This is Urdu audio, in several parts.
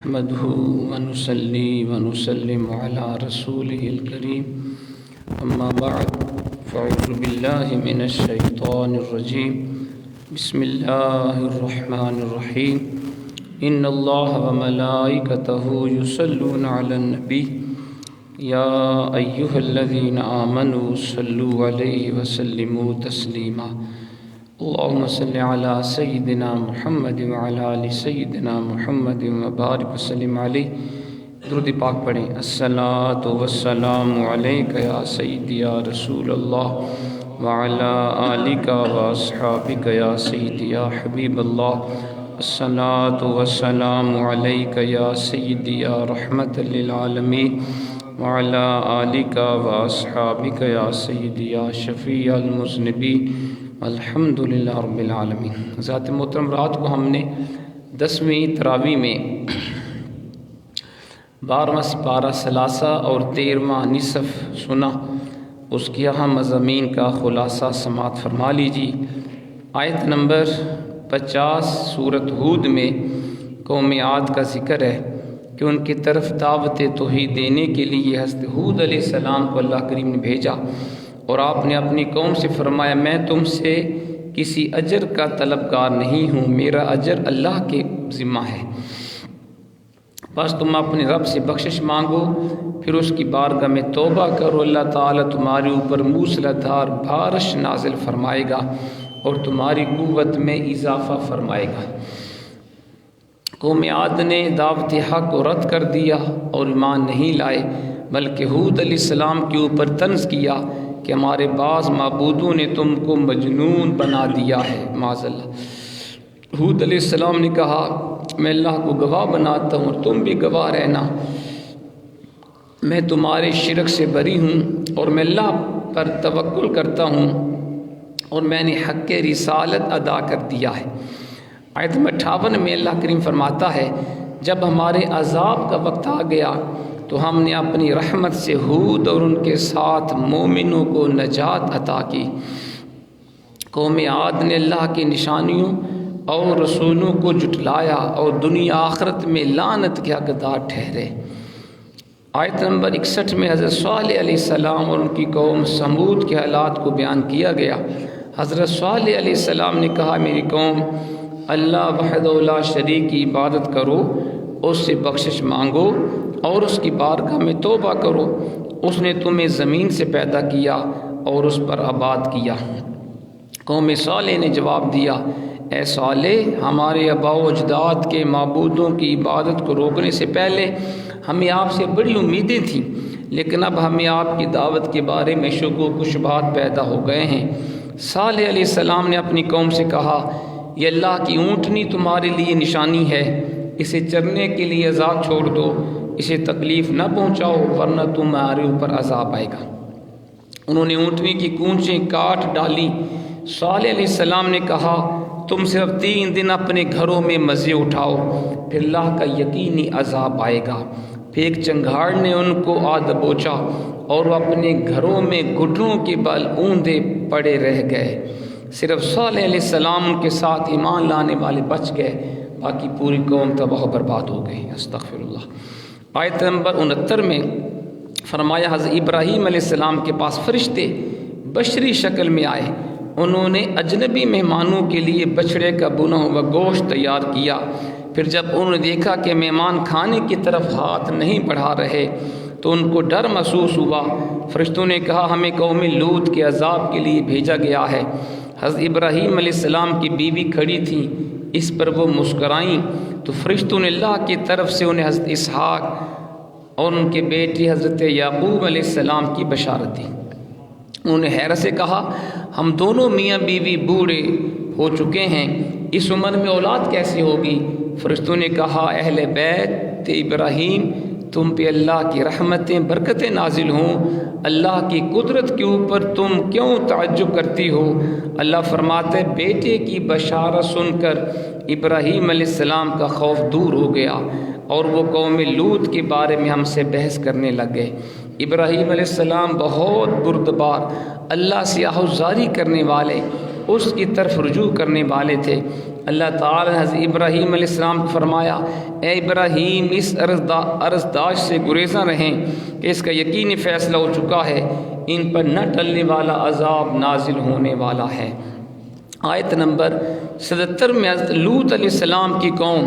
نحمده ونصلي ونسلم على رسوله الكريم أما بعد فأعوذ بالله من الشيطان الرجيم بسم الله الرحمن الرحيم إن الله وملائكته يصلون على النبي يا أيها الذين آمنوا صلوا عليه وسلموا تسليما اللهم صل على سيدنا محمد وعلى آل سيدنا محمد وبارك وسلم عليه درود پاک پڑھیں الصلاۃ والسلام علیک یا سیدی یا رسول اللہ وعلى آلک واصحابک یا سیدی یا حبیب اللہ الصلاۃ والسلام علیک یا سیدی یا رحمت للعالمین وعلى آلک واصحابک یا سیدی یا شفیع المذنبین الحمدللہ رب العالمین۔ ذات محترم، رات کو ہم نے 10ویں تراویح میں 12واں سپارہ ثلاثہ اور 13واں نصف سنا، اس کی اہم مضامین کا خلاصہ سماعت فرما لیجیے۔ آیت نمبر 50 سورۃ ہود میں قوم عاد کا ذکر ہے کہ ان کی طرف دعوت توحید دینے کے لیے حضرت ہود علیہ السلام کو اللہ کریم نے بھیجا، اور آپ نے اپنی قوم سے فرمایا میں تم سے کسی اجر کا طلبگار نہیں ہوں، میرا اجر اللہ کے ذمہ ہے، بس تم اپنے رب سے بخشش مانگو، پھر اس کی بارگاہ میں توبہ کرو، اللہ تعالیٰ تمہارے اوپر موسلادھار بارش نازل فرمائے گا اور تمہاری قوت میں اضافہ فرمائے گا۔ قوم عاد نے دعوت حق کو رد کر دیا اور ایمان نہیں لائے، بلکہ ہود علیہ السلام کے اوپر طنز کیا کہ ہمارے بعض معبودوں نے تم کو مجنون بنا دیا ہے، معاذ اللہ۔ ہود علیہ السلام نے کہا میں اللہ کو گواہ بناتا ہوں اور تم بھی گواہ رہنا، میں تمہارے شرک سے بری ہوں اور میں اللہ پر توکل کرتا ہوں اور میں نے حق رسالت ادا کر دیا ہے۔ آیت 58 میں اللہ کریم فرماتا ہے جب ہمارے عذاب کا وقت آ گیا تو ہم نے اپنی رحمت سے ہود اور ان کے ساتھ مومنوں کو نجات عطا کی۔ قوم عاد نے اللہ کی نشانیوں اور رسولوں کو جھٹلایا اور دنیا آخرت میں لعنت کے حقدار ٹھہرے۔ آیت نمبر 61 میں حضرت صالح علیہ السلام اور ان کی قوم سمود کے حالات کو بیان کیا گیا۔ حضرت صالح علیہ السلام نے کہا میری قوم اللہ وحدہ لا شریک کی عبادت کرو، اس سے بخشش مانگو اور اس کی بارگاہ میں توبہ کرو، اس نے تمہیں زمین سے پیدا کیا اور اس پر آباد کیا۔ قوم صالح نے جواب دیا اے صالح، ہمارے آباء و اجداد کے معبودوں کی عبادت کو روکنے سے پہلے ہمیں آپ سے بڑی امیدیں تھیں، لیکن اب ہمیں آپ کی دعوت کے بارے میں شکوک و شبہات پیدا ہو گئے ہیں۔ صالح علیہ السلام نے اپنی قوم سے کہا یہ اللہ کی اونٹنی تمہارے لیے نشانی ہے، اسے چرنے کے لیے عذاب چھوڑ دو، اسے تکلیف نہ پہنچاؤ ورنہ تمہارے اوپر عذاب آئے گا۔ انہوں نے اونٹنی کی کونچیں کاٹ ڈالی۔ صالح علیہ السلام نے کہا تم صرف 3 دن اپنے گھروں میں مزے اٹھاؤ، پھر اللہ کا یقینی عذاب آئے گا۔ پھر ایک چنگھاڑ نے ان کو آ دبوچا اور وہ اپنے گھروں میں گھٹنوں کے بل اوندے پڑے رہ گئے، صرف صالح علیہ السلام ان کے ساتھ ایمان لانے والے بچ گئے، باقی پوری قوم تباہ و برباد ہو گئی۔ استغفر اللہ۔ آیت نمبر 69 میں فرمایا حضرت ابراہیم علیہ السلام کے پاس فرشتے بشری شکل میں آئے، انہوں نے اجنبی مہمانوں کے لیے بچھڑے کا بنا ہوا گوشت تیار کیا، پھر جب انہوں نے دیکھا کہ مہمان کھانے کی طرف ہاتھ نہیں بڑھا رہے تو ان کو ڈر محسوس ہوا۔ فرشتوں نے کہا ہمیں قوم لوط کے عذاب کے لیے بھیجا گیا ہے۔ حضرت ابراہیم علیہ السلام کی بیوی کھڑی تھی، اس پر وہ مسکرائیں تو فرشتوں نے اللہ کی طرف سے انہیں حضرت اسحاق اور ان کے بیٹے حضرت یعقوب علیہ السلام کی بشارت دی۔ انہوں نے حیرت سے کہا ہم دونوں میاں بیوی بوڑھے ہو چکے ہیں، اس عمر میں اولاد کیسے ہوگی؟ فرشتوں نے کہا اہل بیت ابراہیم تم پہ اللہ کی رحمتیں برکتیں نازل ہوں، اللہ کی قدرت کے اوپر تم کیوں تعجب کرتی ہو؟ اللہ فرماتے بیٹے کی بشارت سن کر ابراہیم علیہ السلام کا خوف دور ہو گیا اور وہ قوم لوط کے بارے میں ہم سے بحث کرنے لگ گئے۔ ابراہیم علیہ السلام بہت بردبار، اللہ سے آہوزاری کرنے والے، اس کی طرف رجوع کرنے والے تھے۔ اللہ تعالیٰ نے حضرت ابراہیم علیہ السلام کو فرمایا اے ابراہیم اس عرضداش سے گریزاں رہیں کہ اس کا یقینی فیصلہ ہو چکا ہے، ان پر نہ ٹلنے والا عذاب نازل ہونے والا ہے۔ آیت نمبر 77 میں حضرت لوط علیہ السلام کی قوم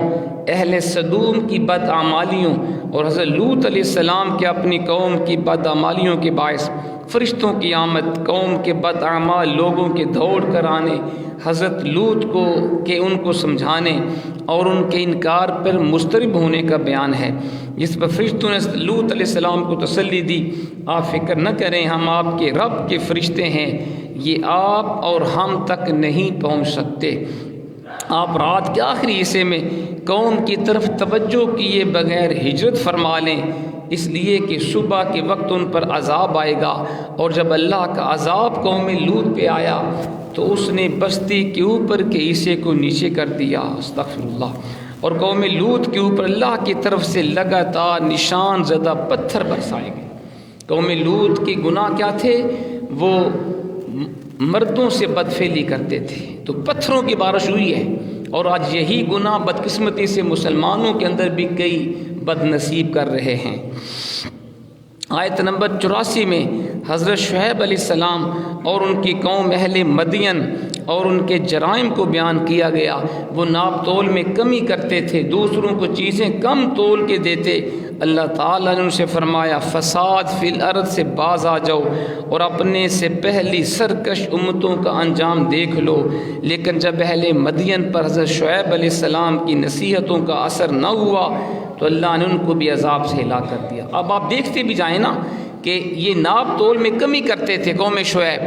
اہل صدوم کی بدعمالیوں اور حضرت لوط علیہ السلام کے اپنی قوم کی بدعمالیوں کے باعث فرشتوں کی آمد، قوم کے بدعمال لوگوں کے دوڑ کر آنے، حضرت لوط کو کہ ان کو سمجھانے اور ان کے انکار پر مضطرب ہونے کا بیان ہے، جس پر فرشتوں نے لوط علیہ السلام کو تسلی دی، آپ فکر نہ کریں، ہم آپ کے رب کے فرشتے ہیں، یہ آپ اور ہم تک نہیں پہنچ سکتے۔ آپ رات کے آخری حصے میں قوم کی طرف توجہ کیے بغیر ہجرت فرما لیں، اس لیے کہ صبح کے وقت ان پر عذاب آئے گا، اور جب اللہ کا عذاب قوم لوط پہ آیا تو اس نے بستی کے اوپر کے حصے کو نیچے کر دیا، استغفر اللہ، اور قوم لوط کے اوپر اللہ کی طرف سے لگاتار نشان زدہ پتھر برسائے گئے۔ قوم لوط کے گناہ کیا تھے؟ وہ مردوں سے بدفعلی کرتے تھے، تو پتھروں کی بارش ہوئی ہے، اور آج یہی گناہ بدقسمتی سے مسلمانوں کے اندر بھی کئی بد نصیب کر رہے ہیں۔ آیت نمبر 84 میں حضرت شعیب علیہ السلام اور ان کی قوم اہل مدین اور ان کے جرائم کو بیان کیا گیا۔ وہ ناپ تول میں کمی کرتے تھے، دوسروں کو چیزیں کم تول کے دیتے۔ اللہ تعالیٰ نے ان سے فرمایا فساد فی الارض سے باز آ جاؤ اور اپنے سے پہلی سرکش امتوں کا انجام دیکھ لو۔ لیکن جب اہل مدین پر حضرت شعیب علیہ السلام کی نصیحتوں کا اثر نہ ہوا تو اللہ نے ان کو بھی عذاب سے ہلاک کر دیا۔ اب آپ دیکھتے بھی جائیں نا کہ یہ ناپ تول میں کمی کرتے تھے قوم شعیب،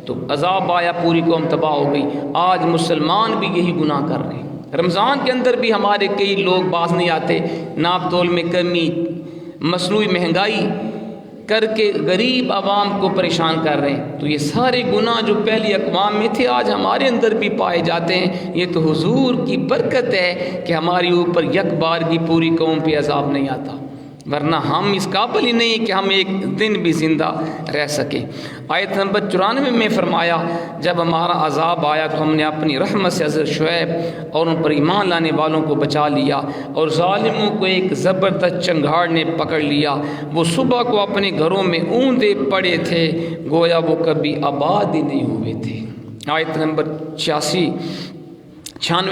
تو عذاب آیا، پوری قوم تباہ ہو گئی۔ آج مسلمان بھی یہی گناہ کر رہے ہیں۔ رمضان کے اندر بھی ہمارے کئی لوگ باز نہیں آتے، ناپ تول میں کمی، مصنوعی مہنگائی کر کے غریب عوام کو پریشان کر رہے ہیں۔ تو یہ سارے گناہ جو پہلی اقوام میں تھے آج ہمارے اندر بھی پائے جاتے ہیں۔ یہ تو حضور کی برکت ہے کہ ہماری اوپر یک بار کی پوری قوم پہ عذاب نہیں آتا، ورنہ ہم اس قابل ہی نہیں کہ ہم ایک دن بھی زندہ رہ سکیں۔ آیت نمبر 94 میں فرمایا جب ہمارا عذاب آیا تو ہم نے اپنی رحمت سے حضرت شعیب اور ان پر ایمان لانے والوں کو بچا لیا، اور ظالموں کو ایک زبردست چنگھاڑ نے پکڑ لیا۔ وہ صبح کو اپنے گھروں میں اوندے پڑے تھے، گویا وہ کبھی آباد ہی نہیں ہوئے تھے۔ آیت نمبر 96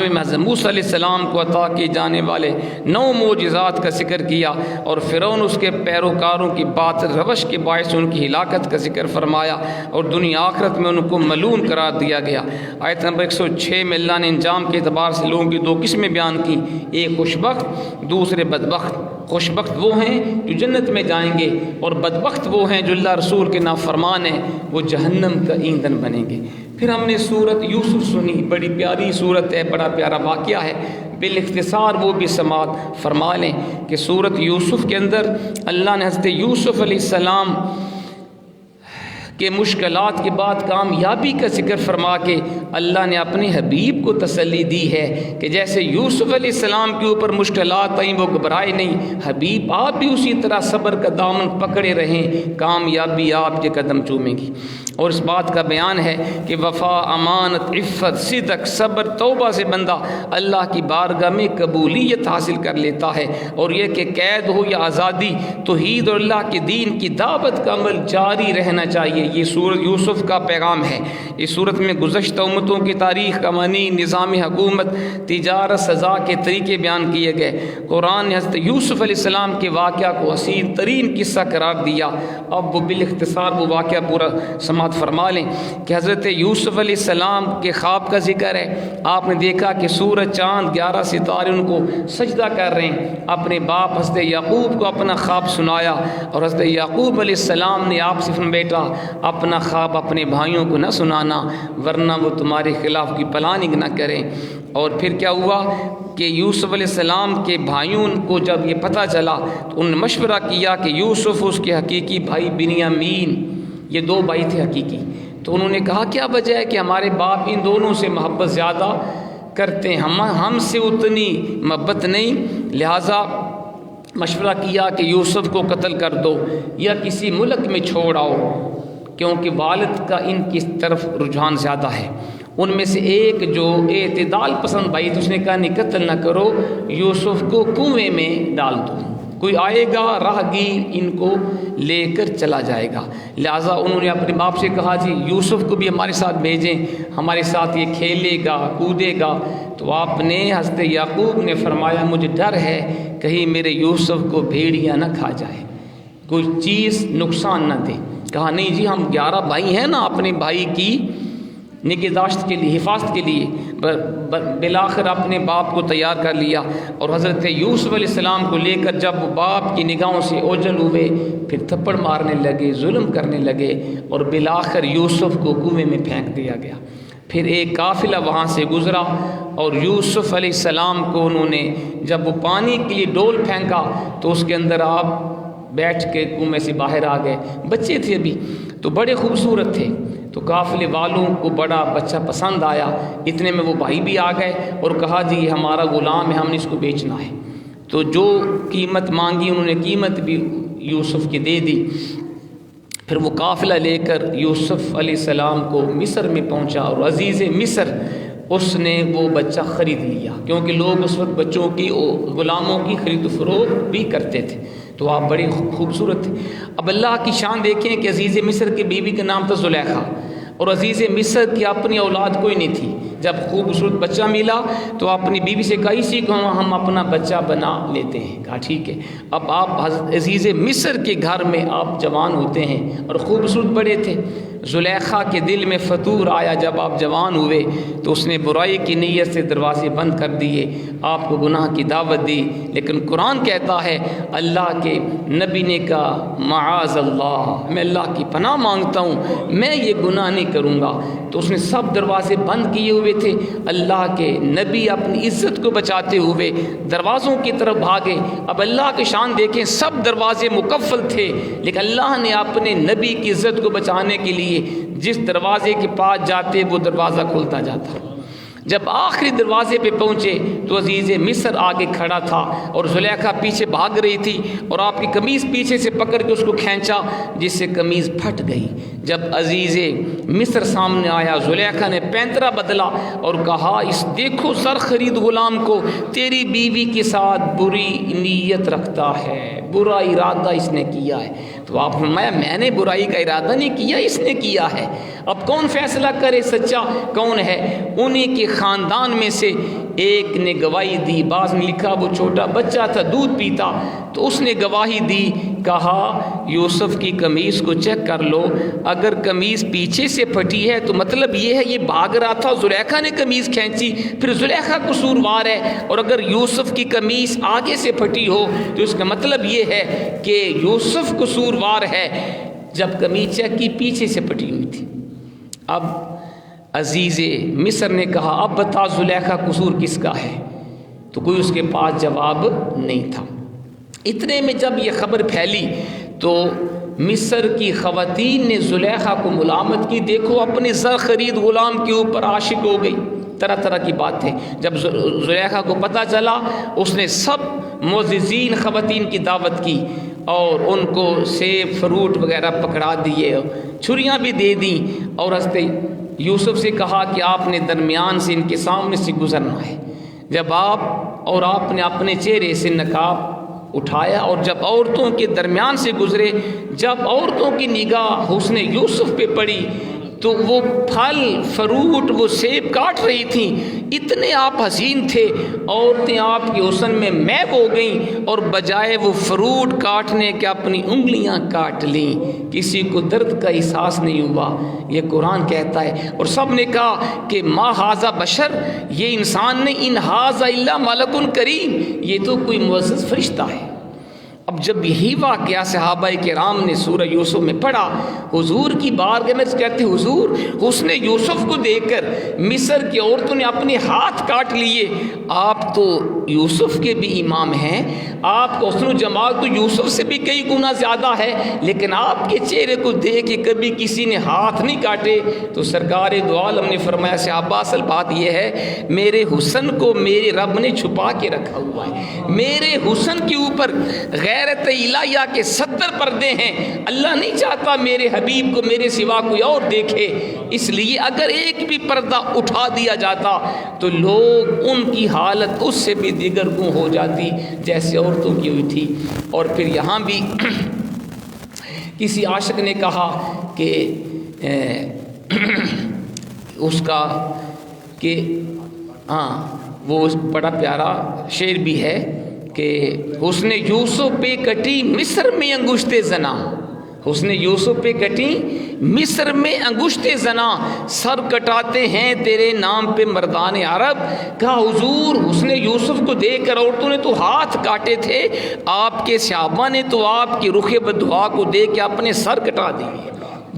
میں حضرت موسیٰ علیہ السلام کو عطا کیے جانے والے 9 معجزات کا ذکر کیا، اور فرعون اس کے پیروکاروں کی باطل روش کے باعث ان کی ہلاکت کا ذکر فرمایا، اور دنیا آخرت میں ان کو ملعون قرار دیا گیا۔ آیت نمبر 106 میں اللہ نے انجام کے اعتبار سے لوگوں کی 2 قسمیں بیان کی، ایک خوشبخت، دوسرے بدبخت۔ خوشبخت وہ ہیں جو جنت میں جائیں گے، اور بدبخت وہ ہیں جو اللہ رسول کے نافرمان ہیں، وہ جہنم کا ایندھن بنیں گے۔ پھر ہم نے سورت یوسف سنی، بڑی پیاری سورت ہے، بڑا پیارا واقعہ ہے، بالاختصار وہ بھی سماعت فرما لیں کہ سورت یوسف کے اندر اللہ نے حضرت یوسف علیہ السلام کہ مشکلات کے بعد کامیابی کا ذکر فرما کے اللہ نے اپنے حبیب کو تسلی دی ہے کہ جیسے یوسف علیہ السلام کے اوپر مشکلات آئیں وہ گھبرائے نہیں، حبیب آپ بھی اسی طرح صبر کا دامن پکڑے رہیں، کامیابی آپ کے قدم چومیں گی۔ اور اس بات کا بیان ہے کہ وفا، امانت، عفت، صدق، صبر، توبہ سے بندہ اللہ کی بارگاہ میں قبولیت حاصل کر لیتا ہے، اور یہ کہ قید ہو یا آزادی، توحید اور اللہ کے دین کی دعوت کا عمل جاری رہنا چاہیے۔ یہ سورت یوسف کا پیغام ہے۔ اس سورت میں گزشتہ امتوں کی تاریخ، قوانین، نظام حکومت، تجارت، سزا کے طریقے بیان کیے گئے۔ قرآن نے حضرت یوسف علیہ السلام کے واقعہ کو حسین ترین قصہ قرار دیا۔ اب وہ بالاختصار وہ واقعہ پورا سماعت فرما لیں کہ حضرت یوسف علیہ السلام کے خواب کا ذکر ہے۔ آپ نے دیکھا کہ سورج، چاند، 11 ستارے ان کو سجدہ کر رہے ہیں۔ اپنے باپ حضرت یعقوب کو اپنا خواب سنایا، اور حضرت یعقوب علیہ السلام نے آپ سے فرمایا بیٹا اپنا خواب اپنے بھائیوں کو نہ سنانا، ورنہ وہ تمہارے خلاف کی پلاننگ نہ کریں۔ اور پھر کیا ہوا کہ یوسف علیہ السلام کے بھائیوں کو جب یہ پتہ چلا تو انہوں نے مشورہ کیا کہ یوسف اس کے حقیقی بھائی بنیامین، یہ 2 بھائی تھے حقیقی، تو انہوں نے کہا کیا وجہ ہے کہ ہمارے باپ ان دونوں سے محبت زیادہ کرتے ہیں، ہم سے اتنی محبت نہیں، لہٰذا مشورہ کیا کہ یوسف کو قتل کر دو یا کسی ملک میں چھوڑ آؤ، کیونکہ والد کا ان کی طرف رجحان زیادہ ہے۔ ان میں سے ایک جو اعتدال پسند بھائی تو اس نے کہا نہیں قتل نہ کرو، یوسف کو کنویں میں ڈال دو، کوئی آئے گا راہگیر ان کو لے کر چلا جائے گا۔ لہٰذا انہوں نے اپنے باپ سے کہا جی یوسف کو بھی ہمارے ساتھ بھیجیں، ہمارے ساتھ یہ کھیلے گا کودے گا۔ تو آپ نے حضرت یعقوب نے فرمایا مجھے ڈر ہے کہیں میرے یوسف کو بھیڑیا نہ کھا جائے، کوئی چیز نقصان نہ دے۔ کہا نہیں جی ہم 11 بھائی ہیں نا، اپنے بھائی کی نگہداشت کے لیے، حفاظت کے لیے بالآخر اپنے باپ کو تیار کر لیا، اور حضرت یوسف علیہ السلام کو لے کر جب وہ باپ کی نگاہوں سے اوجھل ہوئے پھر تھپڑ مارنے لگے، ظلم کرنے لگے، اور بالآخر یوسف کو کنویں میں پھینک دیا گیا۔ پھر ایک قافلہ وہاں سے گزرا اور یوسف علیہ السلام کو انہوں نے جب وہ پانی کے لیے ڈول پھینکا تو اس کے اندر آپ بیٹھ کے کنویں سے باہر آ گئے، بچے تھے ابھی تو بڑے خوبصورت تھے، تو قافلے والوں کو بڑا بچہ پسند آیا، اتنے میں وہ بھائی بھی آ گئے اور کہا جی یہ ہمارا غلام ہے، ہم نے اس کو بیچنا ہے۔ تو جو قیمت مانگی انہوں نے قیمت بھی یوسف کی دے دی۔ پھر وہ قافلہ لے کر یوسف علیہ السلام کو مصر میں پہنچا، اور عزیز مصر اس نے وہ بچہ خرید لیا، کیونکہ لوگ اس وقت بچوں کی غلاموں کی خرید و فروخت بھی کرتے تھے، تو آپ بڑی خوبصورت تھے۔ اب اللہ کی شان دیکھیں کہ عزیز مصر کی بیوی کا نام تھا زلیخا، اور عزیز مصر کی اپنی اولاد کوئی نہیں تھی۔ جب خوبصورت بچہ ملا تو اپنی بیوی سے کہا اسی کو ہم اپنا بچہ بنا لیتے ہیں۔ کہا ٹھیک ہے۔ اب آپ عزیز مصر کے گھر میں آپ جوان ہوتے ہیں اور خوبصورت بڑے تھے، زلیخا کے دل میں فطور آیا جب آپ جوان ہوئے تو اس نے برائی کی نیت سے دروازے بند کر دیے، آپ کو گناہ کی دعوت دی، لیکن قرآن کہتا ہے اللہ کے نبی نے کہا معاذ اللہ، میں اللہ کی پناہ مانگتا ہوں میں یہ گناہ نہیں کروں گا۔ تو اس نے سب دروازے بند کیے ہوئے تھے، اللہ کے نبی اپنی عزت کو بچاتے ہوئے دروازوں کی طرف بھاگے۔ اب اللہ کی شان دیکھیں، سب دروازے مقفل تھے لیکن اللہ نے اپنے نبی کی عزت کو بچانے کے لیے جس دروازے کے پاس جاتے وہ دروازہ کھلتا جاتا۔ جب آخری دروازے پہ پہنچے تو عزیز مصر آگے کھڑا تھا اور زلیخا پیچھے بھاگ رہی تھی، اور آپ کی قمیض پیچھے سے پکڑ کے اس کو کھینچا جس سے قمیض پھٹ گئی۔ جب عزیز مصر سامنے آیا زلیخا نے پینترا بدلا اور کہا اس دیکھو سر خرید غلام کو، تیری بیوی کے ساتھ بری نیت رکھتا ہے، برا ارادہ اس نے کیا ہے۔ تو آپ فرمایا میں نے برائی کا ارادہ نہیں کیا، اس نے کیا ہے۔ اب کون فیصلہ کرے سچا کون ہے؟ انہی کے خاندان میں سے ایک نے گواہی دی، بعض نے لکھا وہ چھوٹا بچہ تھا دودھ پیتا، تو اس نے گواہی دی، کہا یوسف کی قمیض کو چیک کر لو، اگر قمیض پیچھے سے پھٹی ہے تو مطلب یہ ہے یہ بھاگ رہا تھا، زلیخا نے قمیض کھینچی، پھر زلیخا قصوروار ہے، اور اگر یوسف کی قمیض آگے سے پھٹی ہو تو اس کا مطلب یہ ہے کہ یوسف قصوروار ہے جب قمیض چیک کی پیچھے سے پھٹی ہوئی تھی۔ اب عزیز مصر نے کہا اب بتا زلیخا قصور کس کا ہے؟ تو کوئی اس کے پاس جواب نہیں تھا۔ اتنے میں جب یہ خبر پھیلی تو مصر کی خواتین نے زلیخا کو ملامت کی، دیکھو اپنے زر خرید غلام کے اوپر عاشق ہو گئی، طرح طرح کی بات ہے۔ جب زلیخا کو پتہ چلا اس نے سب معززین خواتین کی دعوت کی اور ان کو سیب فروٹ وغیرہ پکڑا دیے، چھریاں بھی دے دیں، اور حضرت یوسف سے کہا کہ آپ نے درمیان سے ان کے سامنے سے گزرنا ہے۔ جب آپ نے اپنے چہرے سے نقاب اٹھایا اور جب عورتوں کے درمیان سے گزرے، جب عورتوں کی نگاہ حسن یوسف پہ پڑی تو وہ پھل فروٹ وہ سیب کاٹ رہی تھیں، اتنے آپ حسین تھے، عورتیں آپ کے حسن میں محو ہو گئیں اور بجائے وہ فروٹ کاٹنے کے اپنی انگلیاں کاٹ لیں، کسی کو درد کا احساس نہیں ہوا۔ یہ قرآن کہتا ہے، اور سب نے کہا کہ ما ھذا بشر، یہ انسان نہیں، ان ھذا الا ملک کریم، یہ تو کوئی معزز فرشتہ ہے۔ اب جب یہی واقعہ صحابہ کرام نے سورہ یوسف میں پڑھا، حضور کی بارگاہ میں کہتے حضور حسن یوسف کو دیکھ کر مصر کی عورتوں نے اپنے ہاتھ کاٹ لیے، آپ تو یوسف کے بھی امام ہیں، آپ کا حسن و جمال تو یوسف سے بھی کئی گنا زیادہ ہے، لیکن آپ کے چہرے کو دیکھ کے کبھی کسی نے ہاتھ نہیں کاٹے۔ تو سرکار دو عالم نے فرمایا صحابہ اصل بات یہ ہے میرے حسن کو میرے رب نے چھپا کے رکھا ہوا ہے، میرے حسن کے اوپر غیرت الہیہ کے 70 پردے ہیں، اللہ نہیں چاہتا میرے حبیب کو میرے سوا کوئی اور دیکھے، اس لیے اگر ایک بھی پردہ اٹھا دیا جاتا تو لوگ ان کی حالت اس سے بھی دیگر گوں ہو جاتی جیسے عورتوں کی ہوئی تھی۔ اور پھر یہاں بھی کسی عاشق نے کہا کہ اس کا کہ وہ بڑا پیارا شعر بھی ہے کہ حسن یوسف پہ کٹی مصر میں انگشت زنا، حسن یوسف پہ کٹی مصر میں انگشت زنا، سر کٹاتے ہیں تیرے نام پہ مردان عرب۔ کہا حضور حسن یوسف کو دیکھ کر عورتوں نے تو ہاتھ کاٹے تھے، آپ کے صحابہ نے تو آپ کی رخ بدعا کو دیکھ کے اپنے سر کٹا دیے،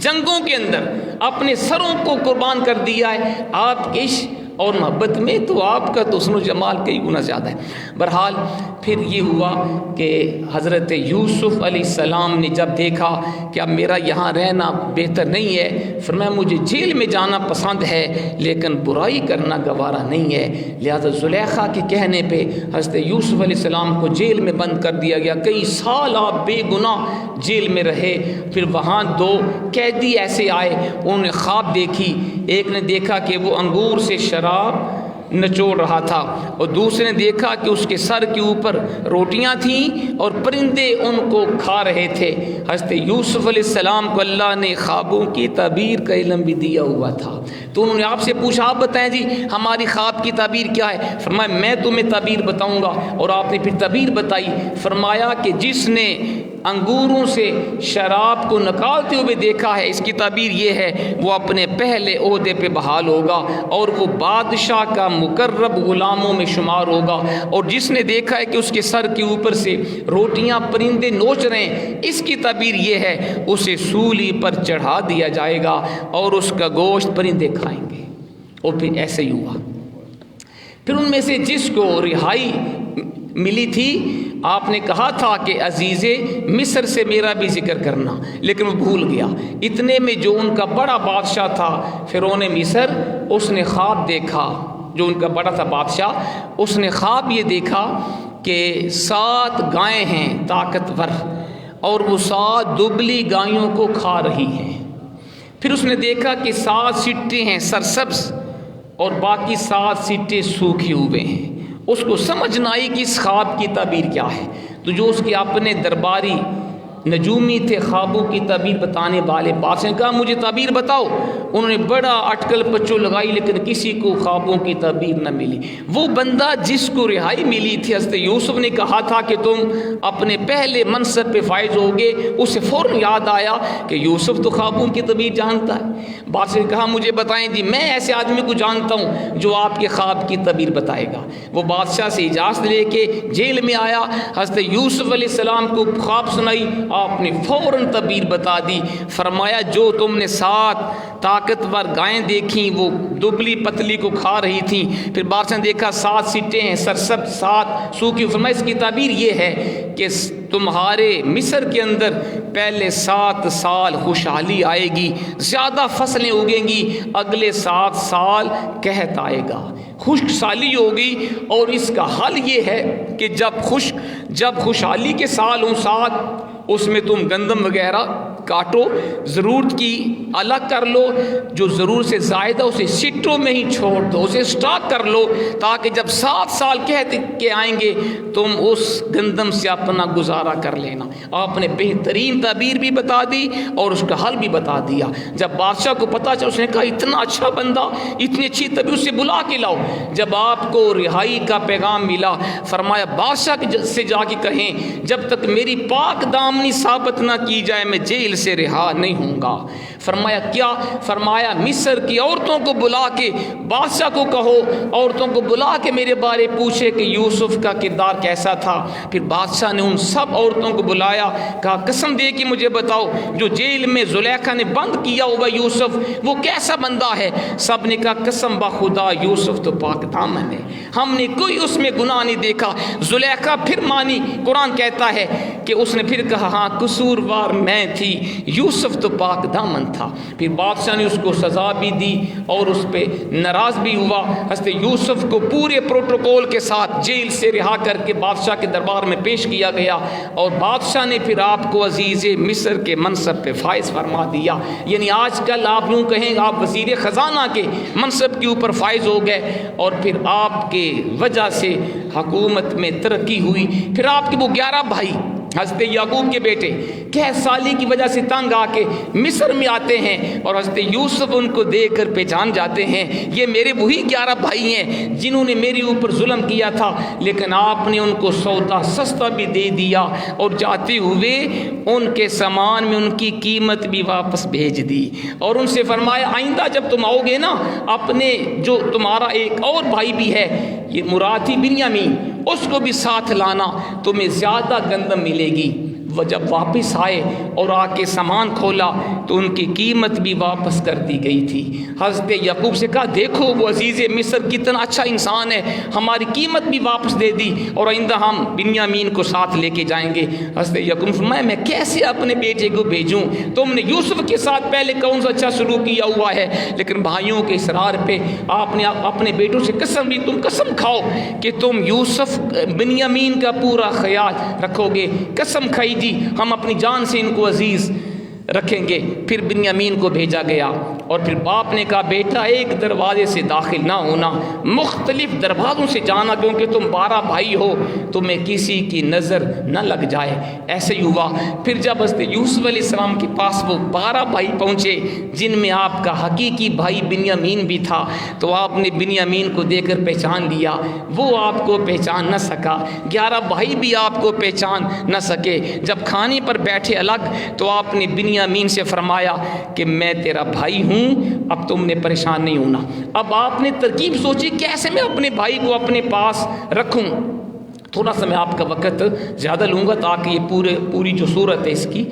جنگوں کے اندر اپنے سروں کو قربان کر دیا ہے۔ آپ کے عشق اور محبت میں تو آپ کا تو حسن و جمال کئی گنا زیادہ ہے۔ بہرحال پھر یہ ہوا کہ حضرت یوسف علیہ السلام نے جب دیکھا کہ اب میرا یہاں رہنا بہتر نہیں ہے، فرمایا مجھے جیل میں جانا پسند ہے لیکن برائی کرنا گوارا نہیں ہے، لہذا زلیخا کے کہنے پہ حضرت یوسف علیہ السلام کو جیل میں بند کر دیا گیا۔ کئی سال آپ بے گناہ جیل میں رہے۔ پھر وہاں 2 قیدی ایسے آئے، انہوں نے خواب دیکھی، ایک نے دیکھا کہ وہ انگور سے شراب نچوڑ رہا تھا اور دوسرے نے دیکھا کہ اس کے سر کے اوپر روٹیاں تھیں اور پرندے ان کو کھا رہے تھے۔ حضرت یوسف علیہ السلام کو اللہ نے خوابوں کی تعبیر کا علم بھی دیا ہوا تھا، تو انہوں نے آپ سے پوچھا آپ بتائیں جی ہماری خواب کی تعبیر کیا ہے؟ فرمایا میں تمہیں تعبیر بتاؤں گا، اور آپ نے پھر تعبیر بتائی۔ فرمایا کہ جس نے انگوروں سے شراب کو نکالتے ہوئے دیکھا ہے، اس کی تعبیر یہ ہے وہ اپنے پہلے عہدے پہ بحال ہوگا اور وہ بادشاہ کا مقرب غلاموں میں شمار ہوگا، اور جس نے دیکھا ہے کہ اس کے سر کے اوپر سے روٹیاں پرندے نوچ رہے ہیں، اس کی تعبیر یہ ہے اسے سولی پر چڑھا دیا جائے گا اور اس کا گوشت پرندے کھائیں گے۔ اور پھر ایسے ہی ہوا۔ پھر ان میں سے جس کو رہائی ملی تھی، آپ نے کہا تھا کہ عزیز مصر سے میرا بھی ذکر کرنا، لیکن وہ بھول گیا۔ اتنے میں جو ان کا بڑا بادشاہ تھا فرعون مصر، اس نے خواب دیکھا، جو ان کا بڑا تھا بادشاہ، اس نے خواب یہ دیکھا کہ 7 گائیں ہیں طاقتور، اور وہ 7 دبلی گایوں کو کھا رہی ہیں۔ پھر اس نے دیکھا کہ 7 سٹے ہیں سرسبز اور باقی 7 سٹے سوکھے ہوئے ہیں۔ اس کو سمجھ نہ آئی کہ اس خواب کی تعبیر کیا ہے، تو جو اس کے اپنے درباری نجومی تھے، خوابوں کی تعبیر بتانے والے، بادشاہ نے کہا مجھے تعبیر بتاؤ۔ انہوں نے بڑا اٹکل پچو لگائی لیکن کسی کو خوابوں کی تعبیر نہ ملی۔ وہ بندہ جس کو رہائی ملی تھی، حضرت یوسف نے کہا تھا کہ تم اپنے پہلے منصب پہ فائز ہوگے، اسے فوراً یاد آیا کہ یوسف تو خوابوں کی تعبیر جانتا ہے۔ بادشاہ نے کہا مجھے بتائیں جی میں ایسے آدمی کو جانتا ہوں جو آپ کے خواب کی تعبیر بتائے گا۔ وہ بادشاہ سے اجازت لے کے جیل میں آیا، حضرت یوسف علیہ السلام کو خواب سنائی، آپ نے فوراً تعبیر بتا دی۔ فرمایا جو تم نے 7 طاقتور گائیں دیکھیں وہ دبلی پتلی کو کھا رہی تھیں، پھر بادشاہ نے دیکھا 7 سٹے ہیں سرسب 7 سوکھی۔ فرمایا اس کی تعبیر یہ ہے کہ تمہارے مصر کے اندر پہلے 7 سال خوشحالی آئے گی، زیادہ فصلیں اگیں گی، اگلے 7 سال قحط آئے گا، خشک سالی ہوگی، اور اس کا حل یہ ہے کہ جب خوشحالی کے سال ہوں 7، اس میں تم گندم وغیرہ کاٹو، ضرورت کی الگ کر لو، جو ضرورت سے زائدہ اسے سٹوں میں ہی چھوڑ دو، اسے سٹاک کر لو، تاکہ جب 7 سال کہتے کہ آئیں گے تم اس گندم سے اپنا گزارا کر لینا۔ آپ نے بہترین تعبیر بھی بتا دی اور اس کا حل بھی بتا دیا۔ جب بادشاہ کو پتا چلا، اس نے کہا اتنا اچھا بندہ، اتنی اچھی تعبیر، اسے بلا کے لاؤ۔ جب آپ کو رہائی کا پیغام ملا، فرمایا بادشاہ سے جا کے کہیں جب تک میری پاک دامنی ثابت نہ کی جائے میں جیل سے رہا نہیں ہوں گا۔ فرمایا کیا؟ فرمایا مصر کی عورتوں کو بلا کے بادشاہ کو کہو، عورتوں کو بلا کے میرے بارے پوچھے کہ یوسف کا کردار کیسا تھا۔ پھر بادشاہ نے ان سب عورتوں کو بلایا، کہا قسم دے کے مجھے بتاؤ جو جیل میں زلیخا نے بند کیا ہوا یوسف وہ کیسا بندہ ہے؟ سب نے کہا قسم بخدا یوسف تو پاک دامن ہے، ہم نے کوئی اس میں گناہ نہیں دیکھا۔ زلیخا پھر مانی۔ قرآن کہتا ہے کہ اس نے پھر کہا ہاں قصوروار میں تھی، یوسف تو پاک دامن تھا۔ پھر بادشاہ نے اس کو سزا بھی دی اور اس پہ ناراض بھی ہوا۔ حضرت یوسف کو پورے پروٹوکول کے ساتھ جیل سے رہا کر کے بادشاہ کے دربار میں پیش کیا گیا، اور بادشاہ نے پھر آپ کو عزیز مصر کے منصب پہ فائز فرما دیا۔ یعنی آج کل آپ یوں کہیں آپ وزیر خزانہ کے منصب کے اوپر فائز ہو گئے، اور پھر آپ کے وجہ سے حکومت میں ترقی ہوئی۔ پھر آپ کے وہ 11 بھائی حضرت یعقوب کے بیٹے 11 سالی کی وجہ سے تنگ آ کے مصر میں آتے ہیں، اور حضرت یوسف ان کو دیکھ کر پہچان جاتے ہیں یہ میرے وہی 11 بھائی ہیں جنہوں نے میرے اوپر ظلم کیا تھا، لیکن آپ نے ان کو سودا سستا بھی دے دیا، اور جاتے ہوئے ان کے سامان میں ان کی قیمت بھی واپس بھیج دی، اور ان سے فرمایا آئندہ جب تم آؤ گے نا، اپنے جو تمہارا ایک اور بھائی بھی ہے، یہ مراد تھی بنیامین، اس کو بھی ساتھ لانا، تمہیں زیادہ گندم ملے گی۔ وہ جب واپس آئے اور آ کے سامان کھولا تو ان کی قیمت بھی واپس کر دی گئی تھی۔ حضرت یعقوب سے کہا دیکھو وہ عزیز مصر کتنا اچھا انسان ہے، ہماری قیمت بھی واپس دے دی، اور آئندہ ہم بنیامین کو ساتھ لے کے جائیں گے۔ حضرت یعقوب فرمایا میں کیسے اپنے بیٹے کو بھیجوں؟ تم نے یوسف کے ساتھ پہلے کون سا اچھا سلوک کیا ہوا ہے، لیکن بھائیوں کے اصرار پہ آپ نے اپنے بیٹوں سے قسم لی، تم قسم کھاؤ کہ تم یوسف بنیامین کا پورا خیال رکھو گے۔ قسم کھائی جی ہم اپنی جان سے ان کو عزیز رکھیں گے۔ پھر بنیامین کو بھیجا گیا، اور پھر باپ نے کہا بیٹا ایک دروازے سے داخل نہ ہونا، مختلف دروازوں سے جانا، کیونکہ تم 12 بھائی ہو، تمہیں کسی کی نظر نہ لگ جائے۔ ایسے ہی ہوا۔ پھر جب حضرت یوسف علیہ السلام کے پاس وہ 12 بھائی پہنچے جن میں آپ کا حقیقی بھائی بنیامین بھی تھا، تو آپ نے بنیامین کو دیکھ کر پہچان لیا، وہ آپ کو پہچان نہ سکا، 11 بھائی بھی آپ کو پہچان نہ سکے۔ جب کھانے پر بیٹھے الگ تو آپ نے بنیامین سے فرمایا کہ میں تیرا بھائی ہوں، اب تم نے پریشان نہیں ہونا۔ اب آپ نے ترکیب سوچی کیسے میں اپنے بھائی کو اپنے پاس رکھوں۔ تھوڑا سا میں آپ کا وقت زیادہ لوں گا تاکہ یہ پوری جو صورت ہے اس کی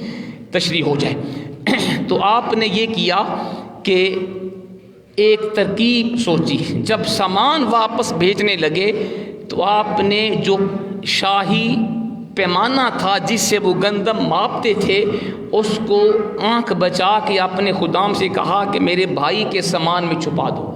تشریح ہو جائے۔ تو آپ نے یہ کیا کہ ایک ترکیب سوچی، جب سامان واپس بھیجنے لگے تو آپ نے جو شاہی پیمانہ تھا جس سے وہ گندم ماپتے تھے اس کو آنکھ بچا کے اپنے خدام سے کہا کہ میرے بھائی کے سامان میں چھپا دو۔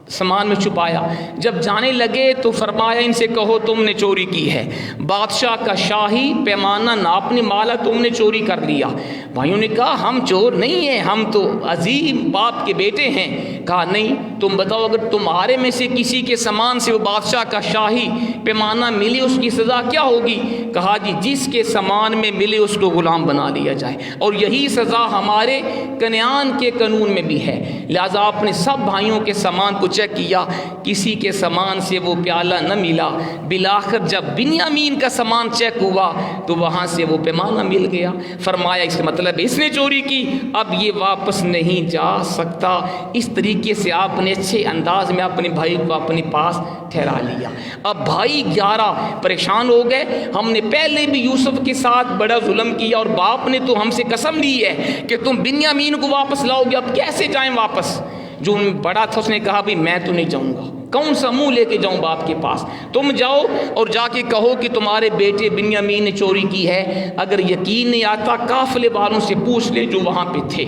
سامان میں چھپایا۔ جب جانے لگے تو فرمایا ان سے کہو تم نے چوری کی ہے، بادشاہ کا شاہی پیمانہ ناپنے والا تم نے چوری کر لیا۔ بھائیوں نے کہا ہم چور نہیں ہیں، ہم تو عظیم باپ کے بیٹے ہیں۔ کہا نہیں، تم بتاؤ اگر تمہارے میں سے کسی کے سامان سے وہ بادشاہ کا شاہی پیمانہ ملے اس کی سزا کیا ہوگی؟ کہا جی جس کے سامان میں ملے اس کو غلام بنا لیا جائے، اور یہی سزا ہمارے کنعان کے قانون میں بھی ہے۔ لہذا آپ نے سب بھائیوں کے سامان کو چیک کیا، کسی کے سامان سے وہ پیالہ نہ ملا۔ بالآخر جب بنیامین کا سامان چیک ہوا تو وہاں سے وہ پیمانہ مل گیا۔ فرمایا اس کا مطلب اس نے چوری کی، اب یہ واپس نہیں جا سکتا۔ اس طریقے سے آپ نے اچھے انداز میں اپنے بھائی کو اپنے پاس ٹھہرا لیا۔ اب بھائی 11 پریشان ہو گئے، ہم نے پہلے بھی یوسف کے ساتھ بڑا ظلم کیا اور باپ نے تو ہم سے قسم لی ہے کہ تم بنیامین کو واپس لاؤ گے، اب کیسے جائیں واپس؟ جو بڑا تھا اس نے کہا بھی میں تو نہیں جاؤں گا، کون سا منہ لے کے جاؤں باپ کے پاس؟ تم جاؤ اور جا کے کہو کہ تمہارے بیٹے بنیامین نے چوری کی ہے، اگر یقین نہیں آتا قافلے والوں سے پوچھ لے جو وہاں پہ تھے۔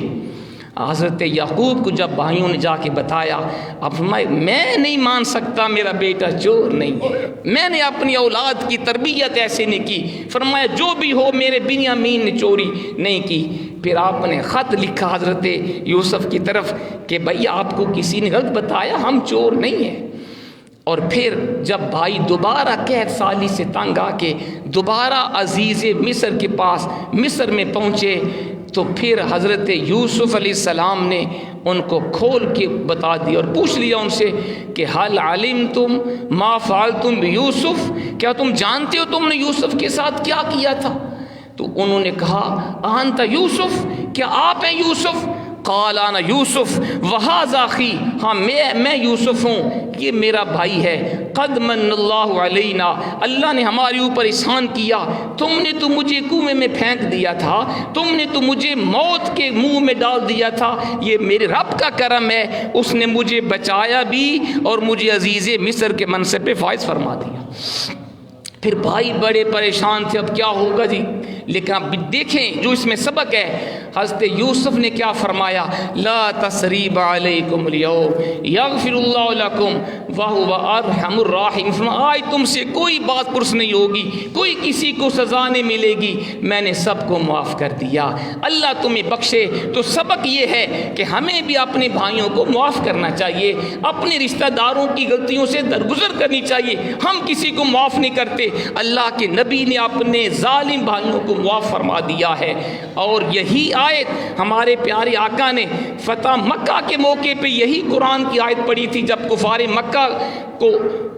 حضرت یعقوب کو جب بھائیوں نے جا کے بتایا، اب میں نہیں مان سکتا میرا بیٹا چور نہیں ہے، میں نے اپنی اولاد کی تربیت ایسے نہیں کی۔ فرمایا جو بھی ہو میرے بنیامین نے چوری نہیں کی۔ پھر آپ نے خط لکھا حضرت یوسف کی طرف کہ بھائی آپ کو کسی نے غلط بتایا، ہم چور نہیں ہیں۔ اور پھر جب بھائی دوبارہ قید سالی سے تنگ آ کے دوبارہ عزیز مصر کے پاس مصر میں پہنچے تو پھر حضرت یوسف علیہ السلام نے ان کو کھول کے بتا دیا اور پوچھ لیا ان سے کہ حل علمتم ما فعلتم بیوسف، کیا تم جانتے ہو تم نے یوسف کے ساتھ کیا کیا تھا؟ تو انہوں نے کہا انت یوسف، کیا آپ ہیں یوسف؟ قال انا یوسف وہذا اخی، ہاں میں یوسف ہوں، یہ میرا بھائی ہے۔ قد من اللہ علینا، اللہ نے ہمارے اوپر احسان کیا، تم نے تو مجھے کنویں میں پھینک دیا تھا، تم نے تو مجھے موت کے منہ میں ڈال دیا تھا، یہ میرے رب کا کرم ہے، اس نے مجھے بچایا بھی اور مجھے عزیز مصر کے منصب پہ فائز فرما دیا۔ پھر بھائی بڑے پریشان تھے، اب کیا ہوگا جی؟ لیکن اب دیکھیں جو اس میں سبق ہے، حضرت یوسف نے کیا فرمایا، لا تثریب علیکم اليوم یغفر اللہ لکم وہو ارحم الراحمین، آج تم سے کوئی بات پرس نہیں ہوگی، کوئی کسی کو سزا نہیں ملے گی، میں نے سب کو معاف کر دیا، اللہ تمہیں بخشے۔ تو سبق یہ ہے کہ ہمیں بھی اپنے بھائیوں کو معاف کرنا چاہیے، اپنے رشتہ داروں کی غلطیوں سے درگزر کرنی چاہیے۔ ہم کسی کو معاف نہیں کرتے، اللہ کے نبی نے اپنے ظالم بھائیوں کو معاف فرما دیا ہے۔ اور یہی آیت ہمارے پیارے آقا نے فتح مکہ کے موقع پہ یہی قرآن کی آیت پڑھی تھی، جب کفار مکہ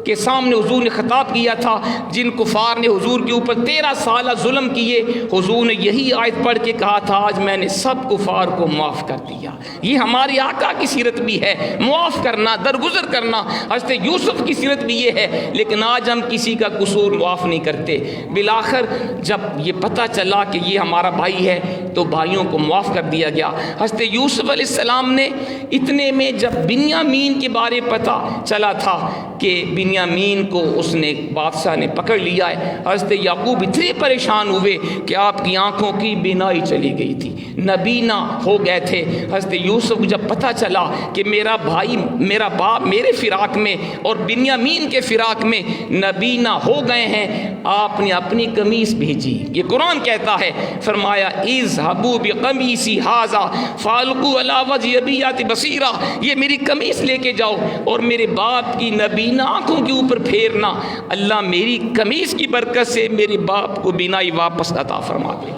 کے سامنے حضور نے خطاب کیا تھا، جن کفار نے حضور کے اوپر 13 سالہ ظلم کیے، حضور نے یہی آیت پڑھ کے کہا تھا آج میں نے سب کفار کو معاف کر دیا۔ یہ ہمارے آقا کی سیرت بھی ہے، معاف کرنا، درگزر کرنا۔ حضرت یوسف کی سیرت بھی یہ ہے، لیکن آج ہم کسی کا قصور معاف نہیں کرتے۔ بالآخر جب یہ پتہ چلا کہ یہ ہمارا بھائی ہے تو بھائیوں کو معاف کر دیا گیا۔ حضرت یوسف علیہ السلام نے اتنے میں جب بنیامین کے بارے پتہ چلا تھا کہ بنیامین کو اس نے بادشاہ نے پکڑ لیا ہے، حضرت یعقوب اتنے پریشان ہوئے کہ آپ کی آنکھوں کی بینائی چلی گئی تھی، نابینا ہو گئے تھے۔ حضرت یوسف کو جب پتہ چلا کہ میرا بھائی، میرا باپ میرے فراق میں اور بنیامین کے فراق میں نابینا ہو گئے ہیں، آپ نے اپنی قمیص بھیجی۔ یہ قرآن کہتا ہے، فرمایا اذهبوا بقمیصی ھذا فالقوا علی وجہ ابیۃ بصیرا، یہ میری قمیص لے کے جاؤ اور میرے باپ کی نابینا آنکھوں کے اوپر پھیرنا، اللہ میری قمیص کی برکت سے میرے باپ کو بینائی واپس عطا فرما دے گا۔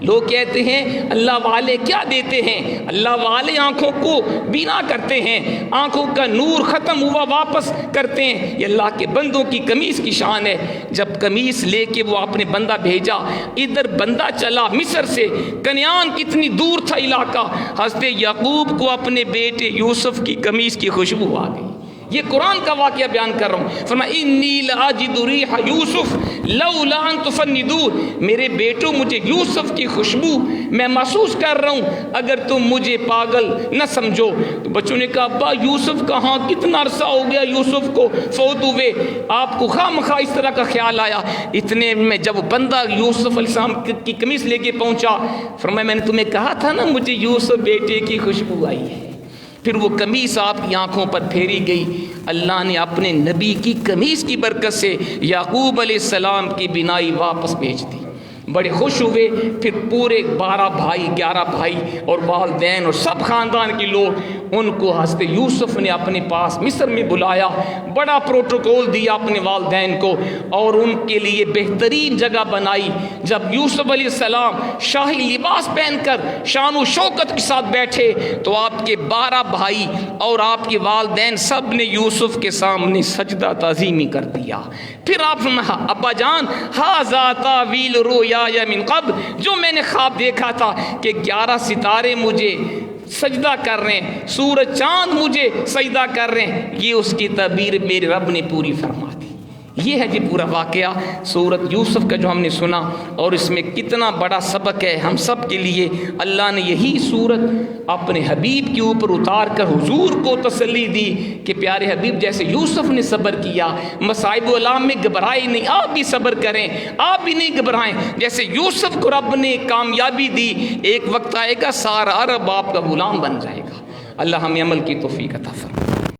لوگ کہتے ہیں اللہ والے کیا دیتے ہیں؟ اللہ والے آنکھوں کو بینا کرتے ہیں، آنکھوں کا نور ختم ہوا واپس کرتے ہیں۔ یہ اللہ کے بندوں کی قمیص کی شان ہے۔ جب قمیص لے کے وہ اپنے بندہ بھیجا، ادھر بندہ چلا مصر سے، کنعان کتنی دور تھا علاقہ، حضرت یعقوب کو اپنے بیٹے یوسف کی قمیص کی خوشبو آ گئی۔ یہ قرآن کا واقعہ بیان کر رہا ہوں۔ فرمایا انی لاجد ریح یوسف لولا ان تفندون، میرے بیٹوں مجھے یوسف کی خوشبو میں محسوس کر رہا ہوں، اگر تم مجھے پاگل نہ سمجھو۔ تو بچوں نے کہا ابا یوسف کہاں، کتنا عرصہ ہو گیا یوسف کو فوت ہوئے، آپ کو خواہ مخواہ اس طرح کا خیال آیا؟ اتنے میں جب بندہ یوسف علیہ السلام کی قمیص لے کے پہنچا، فرمایا میں نے تمہیں کہا تھا نا مجھے یوسف بیٹے کی خوشبو آئی ہے۔ پھر وہ قمیص آپ کی آنکھوں پر پھیری گئی، اللہ نے اپنے نبی کی قمیص کی برکت سے یعقوب علیہ السلام کی بینائی واپس بھیج دی۔ بڑے خوش ہوئے۔ پھر پورے 11 بھائی اور والدین اور سب خاندان کے لوگ، ان کو حضرت یوسف نے اپنے پاس مصر میں بلایا، بڑا پروٹوکول دیا اپنے والدین کو اور ان کے لیے بہترین جگہ بنائی۔ جب یوسف علیہ السلام شاہی لباس پہن کر شان و شوکت کے ساتھ بیٹھے تو آپ کے 12 بھائی اور آپ کے والدین سب نے یوسف کے سامنے سجدہ تعظیمی کر دیا۔ پھر آپ ابا جان ھذا تاویل رؤیا من قبل، جو میں نے خواب دیکھا تھا کہ 11 ستارے مجھے سجدہ کر رہے ہیں، سورج چاند مجھے سجدہ کر رہے ہیں، یہ اس کی تعبیر میرے رب نے پوری فرما دی۔ یہ ہے جی پورا واقعہ سورت یوسف کا جو ہم نے سنا، اور اس میں کتنا بڑا سبق ہے ہم سب کے لیے۔ اللہ نے یہی سورت اپنے حبیب کے اوپر اتار کر حضور کو تسلی دی کہ پیارے حبیب جیسے یوسف نے صبر کیا، مصائب و الام میں گھبرائے نہیں، آپ بھی صبر کریں، آپ بھی نہیں گھبرائیں۔ جیسے یوسف کو رب نے کامیابی دی، ایک وقت آئے گا سارا عرب آپ کا غلام بن جائے گا۔ اللہ ہمیں عمل کی توفیق عطا فرمائے۔